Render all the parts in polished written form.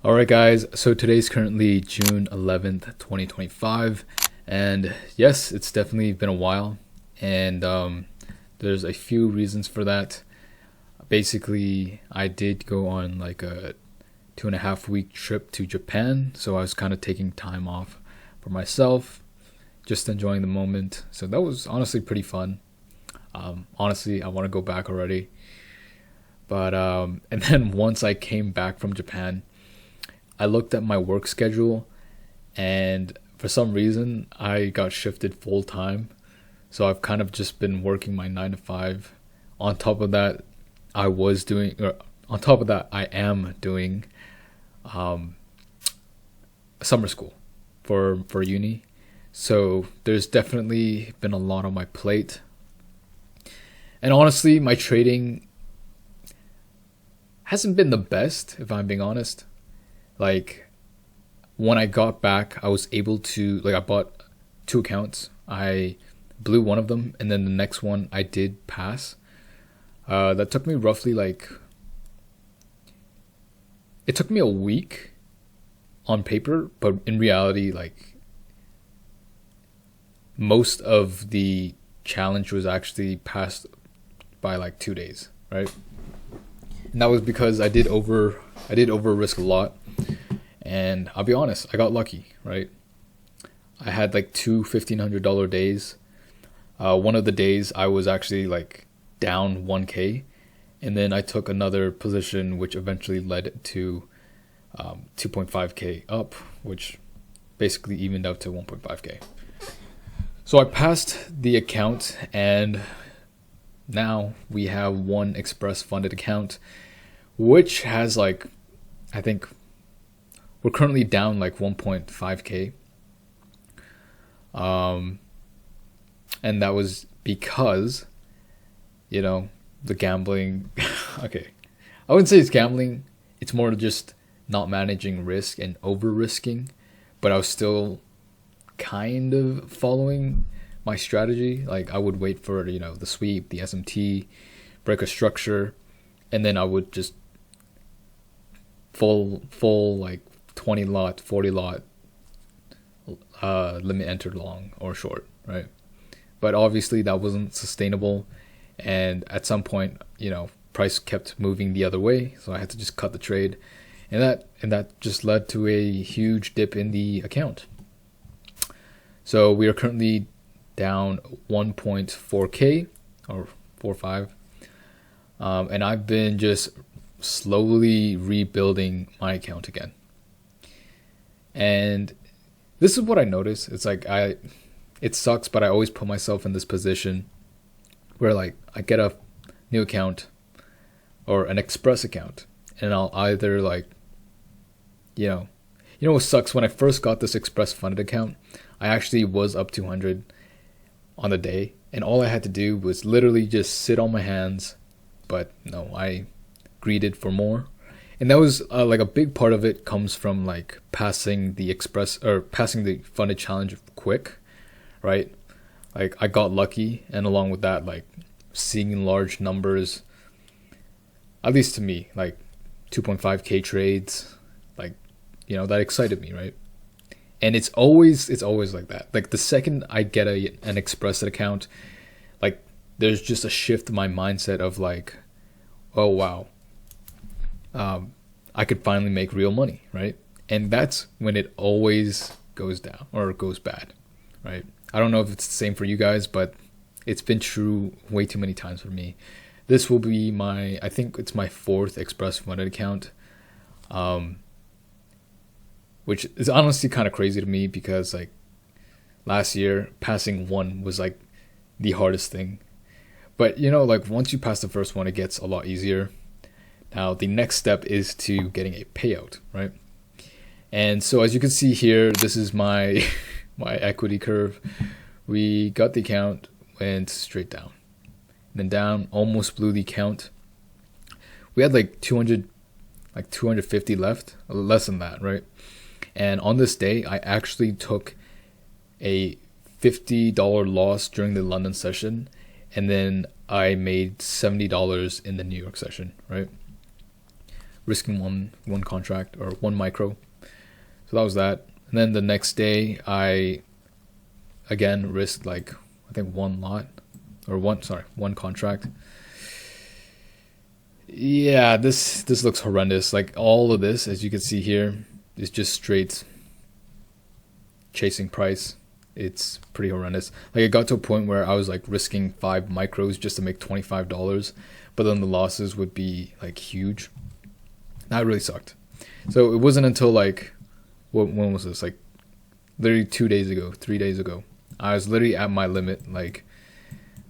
All right, guys. So today's currently June 11th, 2025. And yes, it's definitely been a while. And there's a few reasons for that. Basically, I did go on like a 2.5 week trip to Japan. So I was kind of taking time off for myself, just enjoying the moment. So that was honestly pretty fun. Honestly, I want to go back already. But and then once I came back from Japan, I looked at my work schedule, and for some reason I got shifted full time. So I've kind of just been working my 9 to 5. On top of that, I am doing um, summer school for uni. So there's definitely been a lot on my plate. And honestly, my trading hasn't been the best, if I'm being honest. Like, when I got back, I was able to, like, I bought 2 accounts. I blew one of them, and then the next one I did pass. That took me roughly it took me a week on paper, but in reality, like, most of the challenge was actually passed by like 2 days, right? And that was because I did over risk a lot. And I'll be honest, I got lucky, right? I had like two $1,500 days. One of the days I was actually like down 1K. And then I took another position, which eventually led to 2.5K up, which basically evened out to 1.5K. So I passed the account, and now we have one express funded account, which has like, I think we're currently down like 1.5K. And that was because, the gambling. Okay. I wouldn't say it's gambling. It's more just not managing risk and over risking. But I was still kind of following my strategy. Like, I would wait for, the sweep, the SMT, break a structure, and then I would just full like 20 lot, 40 lot, limit entered long or short, right? But obviously that wasn't sustainable, and at some point, price kept moving the other way, so I had to just cut the trade, and that just led to a huge dip in the account. So we are currently down 1.4K or 4.5, and I've been just slowly rebuilding my account again. And this is what I notice. It's like it sucks, but I always put myself in this position where like I get a new account or an express account, and I'll either like, what sucks, when I first got this express funded account, I actually was up 200 on the day, and all I had to do was literally just sit on my hands. But no, I greeded for more. And that was like a big part of it comes from like passing the funded challenge quick, right? Like, I got lucky, and along with that, like, seeing large numbers, at least to me, like 2.5K trades, like, that excited me, right? And it's always like that. Like, the second I get an express account, like, there's just a shift in my mindset of like, oh wow, I could finally make real money, right? And that's when it always goes down or goes bad, right? I don't know if it's the same for you guys, but it's been true way too many times for me. This will be I think it's my 4th express funded account, which is honestly kind of crazy to me because like last year passing one was like the hardest thing. But like once you pass the first one, it gets a lot easier. Now, the next step is to getting a payout, right? And so as you can see here, this is my my equity curve. We got the account, went straight down. Then down, almost blew the account. We had like 250 left, less than that, right? And on this day, I actually took a $50 loss during the London session, and then I made $70 in the New York session, right? risking one contract or one micro. So that was that. And then the next day I again risked like I think one contract. Yeah, this looks horrendous. Like all of this, as you can see here, is just straight chasing price. It's pretty horrendous. Like it got to a point where I was like risking 5 micros just to make $25, but then the losses would be like huge. That really sucked. So it wasn't until like when was this? Like literally 3 days ago. I was literally at my limit. Like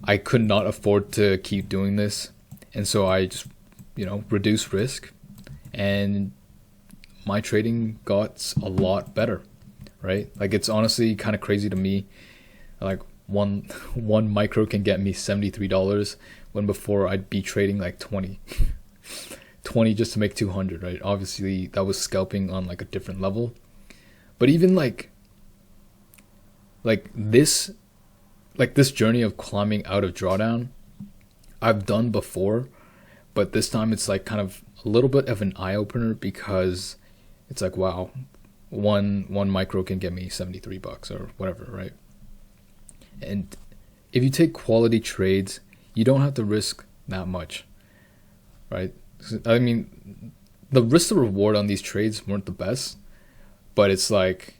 I could not afford to keep doing this, and so I just reduced risk, and my trading got a lot better. Right? Like it's honestly kind of crazy to me. Like one micro can get me $73 when before I'd be trading like 20 just to make 200, right? Obviously that was scalping on like a different level. But even like this journey of climbing out of Drawdown, I've done before, but this time it's like kind of a little bit of an eye opener, because it's like, wow, one micro can get me $73 or whatever, right? And if you take quality trades, you don't have to risk that much, right? I mean, the risk to reward on these trades weren't the best, but it's like,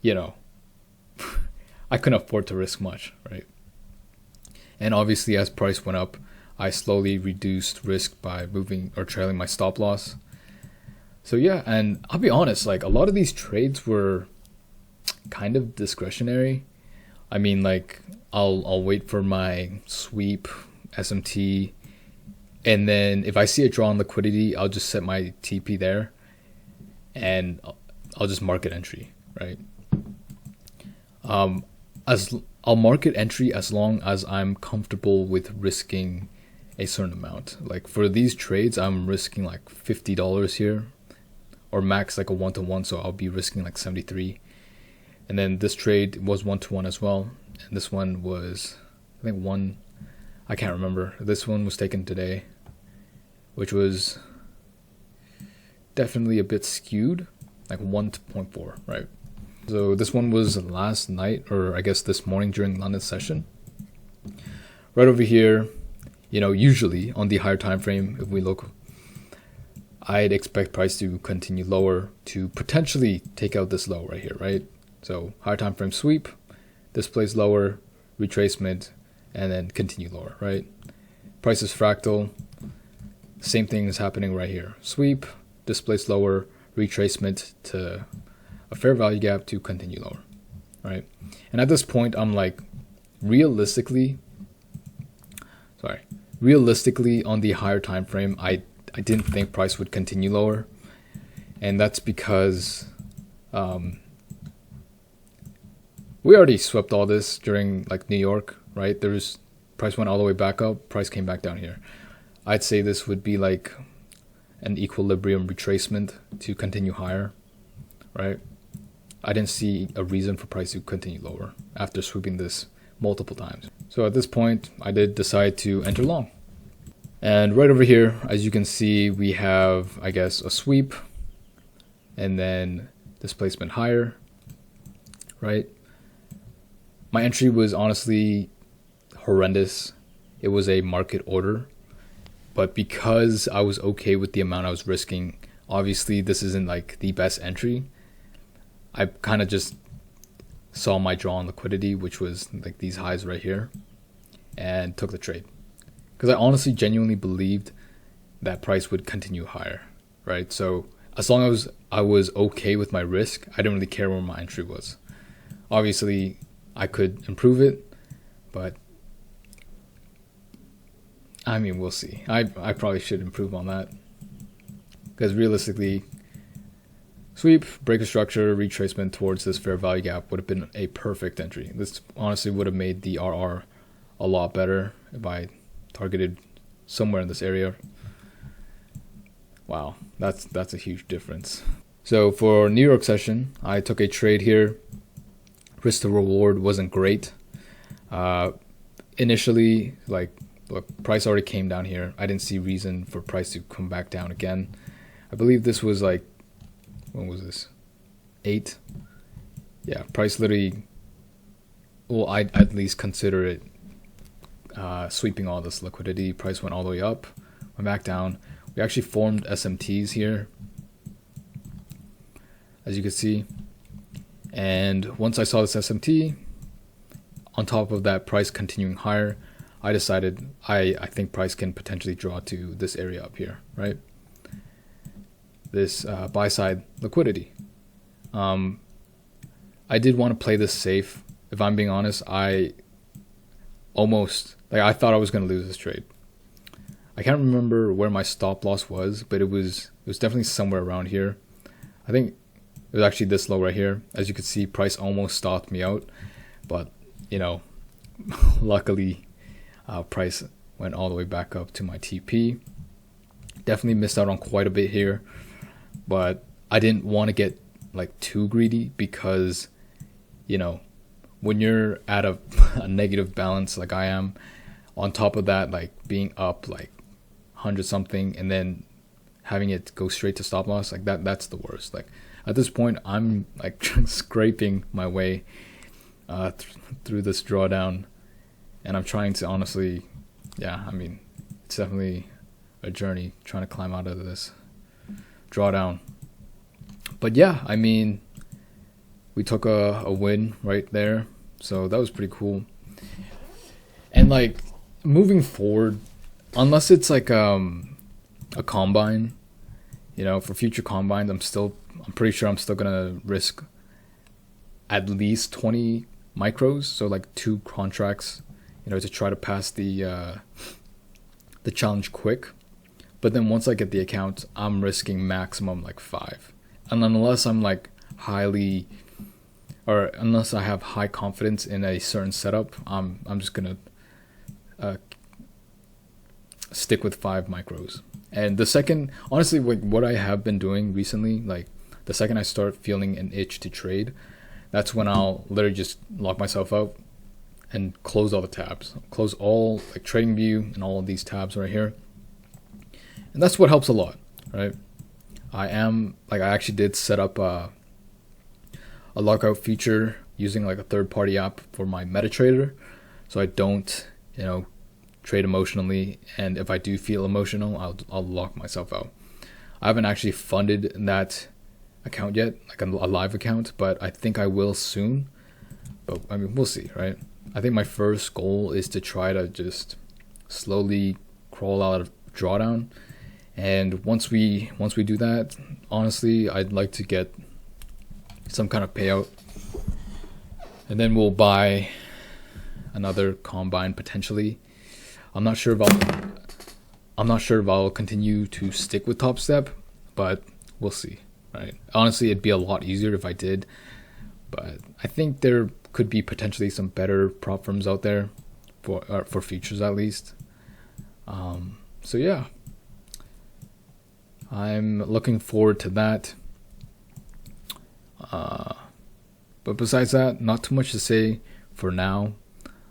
I couldn't afford to risk much, right? And obviously as price went up, I slowly reduced risk by moving or trailing my stop loss. So yeah, and I'll be honest, like a lot of these trades were kind of discretionary. I mean, like I'll wait for my sweep, SMT, and then if I see a draw on liquidity, I'll just set my TP there, and I'll just market entry, right? I'll market entry as long as I'm comfortable with risking a certain amount. Like for these trades, I'm risking like $50 here, or max like a 1-to-1, so I'll be risking like 73. And then this trade was 1-to-1 as well, and this one was I can't remember. This one was taken today, which was definitely a bit skewed, like 1.4, right? So this one was last night, or I guess this morning during London session. Right over here, usually on the higher time frame, if we look, I'd expect price to continue lower to potentially take out this low right here, right? So higher time frame sweep, this plays lower, retracement, and then continue lower, right? Price is fractal. Same thing is happening right here. Sweep, displays lower, retracement to a fair value gap to continue lower, right? And at this point, I'm like, realistically on the higher time frame, I didn't think price would continue lower, and that's because we already swept all this during like New York, right? Price went all the way back up, price came back down here. I'd say this would be like an equilibrium retracement to continue higher, right? I didn't see a reason for price to continue lower after sweeping this multiple times. So at this point, I did decide to enter long. And right over here, as you can see, we have, I guess, a sweep and then displacement higher, right? My entry was honestly horrendous. It was a market order, but because I was okay with the amount I was risking, obviously this isn't like the best entry. I kind of just saw my draw on liquidity, which was like these highs right here, and took the trade. Because I honestly genuinely believed that price would continue higher, right? So as long as I was okay with my risk, I didn't really care where my entry was. Obviously, I could improve it, but I mean, we'll see. I probably should improve on that, because realistically, sweep, breaker structure, retracement towards this fair value gap would have been a perfect entry. This honestly would have made the RR a lot better if I targeted somewhere in this area. Wow, that's a huge difference. So for New York session, I took a trade here. Risk to reward wasn't great. Initially, like look, price already came down here. I didn't see reason for price to come back down again. I believe this was like, when was this? 8. Yeah, price literally, well, I'd at least consider it sweeping all this liquidity. Price went all the way up, went back down. We actually formed SMTs here, as you can see. And once I saw this SMT, on top of that price continuing higher, I decided I think price can potentially draw to this area up here, right? This buy side liquidity. I did want to play this safe. If I'm being honest, I thought I was going to lose this trade. I can't remember where my stop loss was, but it was definitely somewhere around here. I think it was actually this low right here. As you can see, price almost stopped me out, but you know, luckily price went all the way back up to my TP. Definitely missed out on quite a bit here, but I didn't want to get like too greedy, because you know, when you're at a negative balance like I am, on top of that, like being up like 100 something and then having it go straight to stop loss, like that's the worst. Like at this point, I'm like scraping my way through this drawdown, and I'm trying to honestly, yeah, I mean, it's definitely a journey trying to climb out of this drawdown. But yeah, I mean, we took a win right there, so that was pretty cool. And like moving forward, unless it's like a combine, you know, for future combines, I'm pretty sure I'm still gonna risk at least 20 micros, so like 2 contracts, you know, to try to pass the challenge quick. But then once I get the account, I'm risking maximum like 5. And unless I'm like unless I have high confidence in a certain setup, I'm just gonna stick with 5 micros. And the second, honestly, what I have been doing recently, like the second I start feeling an itch to trade, that's when I'll literally just lock myself out and close all the tabs, close all like trading view and all of these tabs right here. And that's what helps a lot, right? I actually did set up a lockout feature using like a third-party app for my MetaTrader, so I don't, you know, trade emotionally. And if I do feel emotional, I'll lock myself out. I haven't actually funded that account yet, like a live account, but I think I will soon. But I mean, we'll see, right? I think my first goal is to try to just slowly crawl out of drawdown. And once we do that, honestly, I'd like to get some kind of payout, and then we'll buy another combine potentially. I'm not sure if I'll continue to stick with Top Step, but we'll see, right? Honestly, it'd be a lot easier if I did, but I think there could be potentially some better prop firms out there for futures at least. So yeah, I'm looking forward to that. But besides that, not too much to say for now.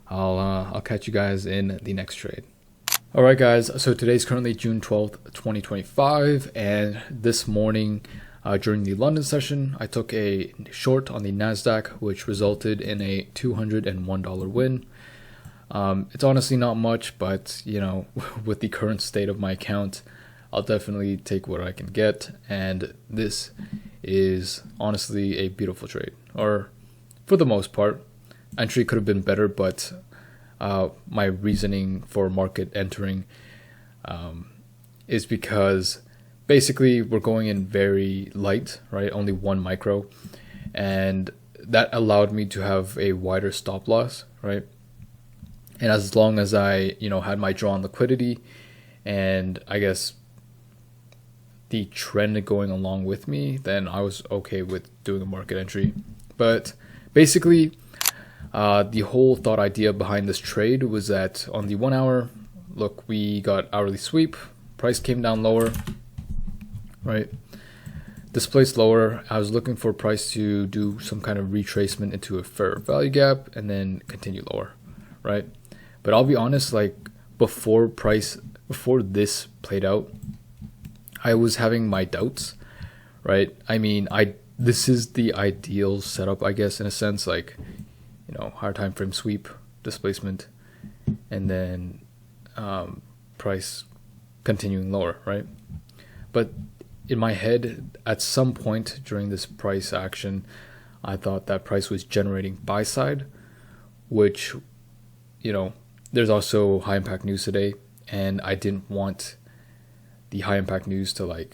I'll catch you guys in the next trade. Alright guys, so today's currently June 12th, 2025, and this morning during the London session, I took a short on the NASDAQ, which resulted in a $201 win. It's honestly not much, but you know, with the current state of my account, I'll definitely take what I can get, and this is honestly a beautiful trade, or for the most part. Entry could have been better, but my reasoning for market entering is because basically we're going in very light, right? Only 1 micro, and that allowed me to have a wider stop loss, right? And as long as I, you know, had my drawn liquidity, and I guess the trend going along with me, then I was okay with doing a market entry. But basically, the whole thought idea behind this trade was that on the 1 hour, look, we got hourly sweep, price came down lower, right? Displaced lower. I was looking for price to do some kind of retracement into a fair value gap and then continue lower, right? But I'll be honest, like before this played out, I was having my doubts, right? I mean, this is the ideal setup, I guess, in a sense, like, higher time frame sweep, displacement, and then price continuing lower, right? But in my head, at some point during this price action, I thought that price was generating buy side, which, there's also high impact news today, and I didn't want the high impact news to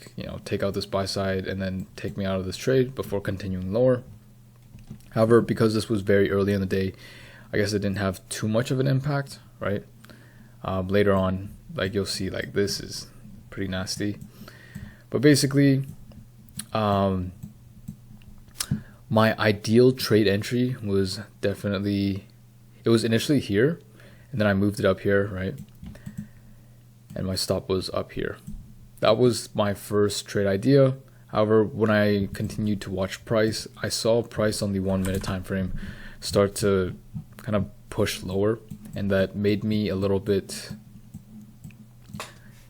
take out this buy side and then take me out of this trade before continuing lower. However, because this was very early in the day, I guess it didn't have too much of an impact, right? Later on, you'll see, this is pretty nasty. But basically, my ideal trade entry was it was initially here, and then I moved it up here, right? And my stop was up here. That was my first trade idea. However, when I continued to watch price, I saw price on the 1 minute time frame start to kind of push lower, and that made me a little bit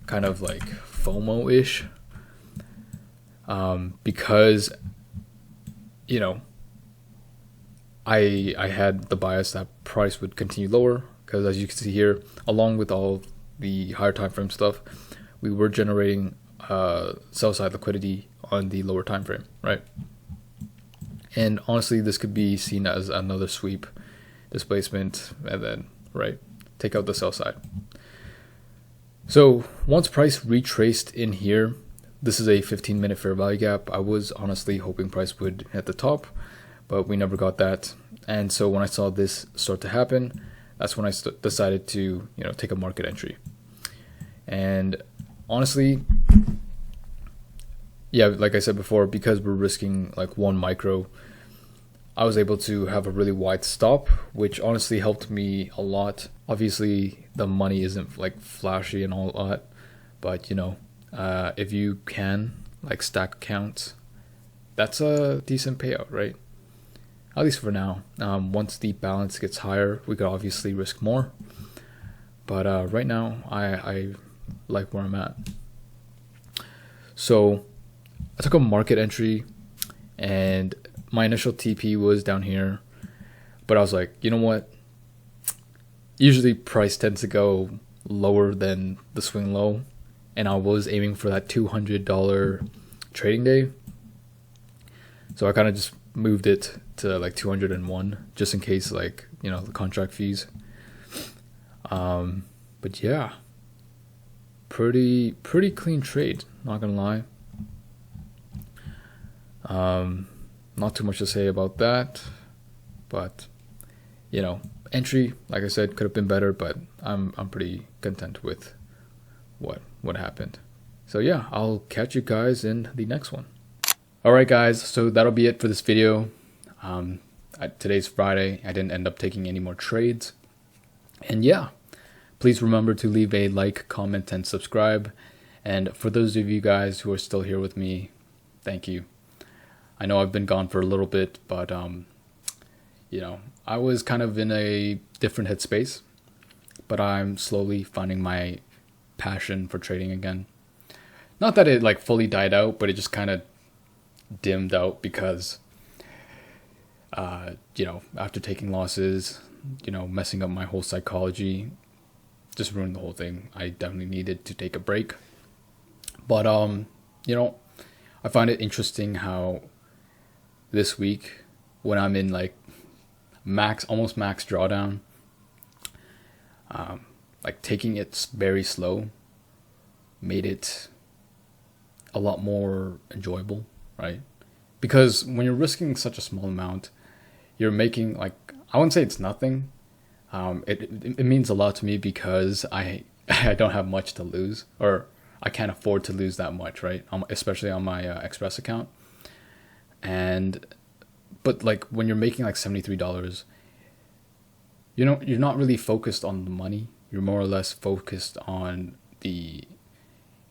kind of FOMO-ish, because I had the bias that price would continue lower, because as you can see here, along with all the higher time frame stuff, we were generating sell side liquidity on the lower time frame, right? And honestly, this could be seen as another sweep, displacement, and then take out the sell side. So once price retraced in here, this is a 15-minute fair value gap. I was honestly hoping price would hit the top, but we never got that. And so when I saw this start to happen, that's when I decided to take a market entry. And honestly, yeah, like I said before, because we're risking 1 micro, I was able to have a really wide stop, which honestly helped me a lot. Obviously, the money isn't flashy and all that, but if you can stack accounts, that's a decent payout, right? At least for now. Once the balance gets higher, we could obviously risk more, but right now I like where I'm at. So I took a market entry, and my initial TP was down here, but I was like, you know what? Usually price tends to go lower than the swing low, and I was aiming for that $200 trading day. So I kind of just moved it to 201 just in case, the contract fees. But yeah, pretty clean trade, not gonna lie. Not too much to say about that, but entry, like I said, could have been better, but I'm pretty content with what happened. So yeah, I'll catch you guys in the next one. Alright guys, so that'll be it for this video. Today's Friday. I didn't end up taking any more trades. And yeah, please remember to leave a like, comment, and subscribe. And for those of you guys who are still here with me, thank you. I know I've been gone for a little bit, but I was kind of in a different headspace, but I'm slowly finding my passion for trading again. Not that it fully died out, but it just kind of dimmed out because after taking losses, messing up my whole psychology, just ruined the whole thing. I definitely needed to take a break. But I find it interesting how this week, when I'm in almost max drawdown, taking it very slow made it a lot more enjoyable, right? Because when you're risking such a small amount, you're making I wouldn't say it's nothing. It means a lot to me because I don't have much to lose, or I can't afford to lose that much, right? Especially on my Express account. But when you're making $73, you're not really focused on the money. You're more or less focused on the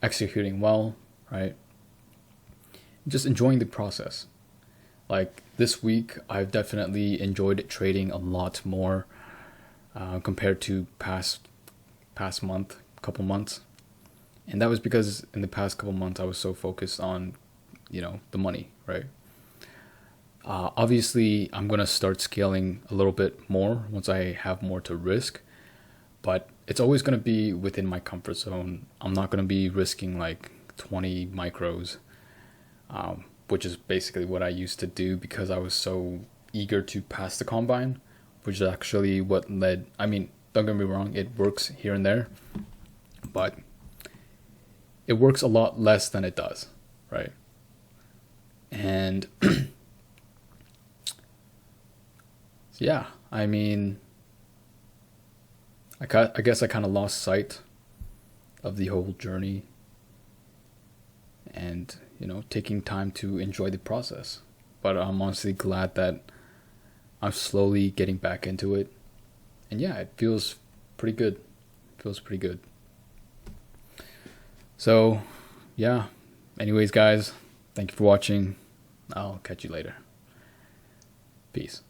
executing well, right? Just enjoying the process. This week, I've definitely enjoyed trading a lot more compared to past past couple months. And that was because in the past couple months I was so focused on, the money, right? Obviously, I'm going to start scaling a little bit more once I have more to risk, but it's always going to be within my comfort zone. I'm not going to be risking like 20 micros, which is basically what I used to do because I was so eager to pass the combine, which is actually what led. I mean, don't get me wrong, it works here and there, but it works a lot less than it does, right? And yeah, I mean, I guess I kind of lost sight of the whole journey and, taking time to enjoy the process. But I'm honestly glad that I'm slowly getting back into it. And yeah, it feels pretty good. It feels pretty good. So, yeah. Anyways, guys, thank you for watching. I'll catch you later. Peace.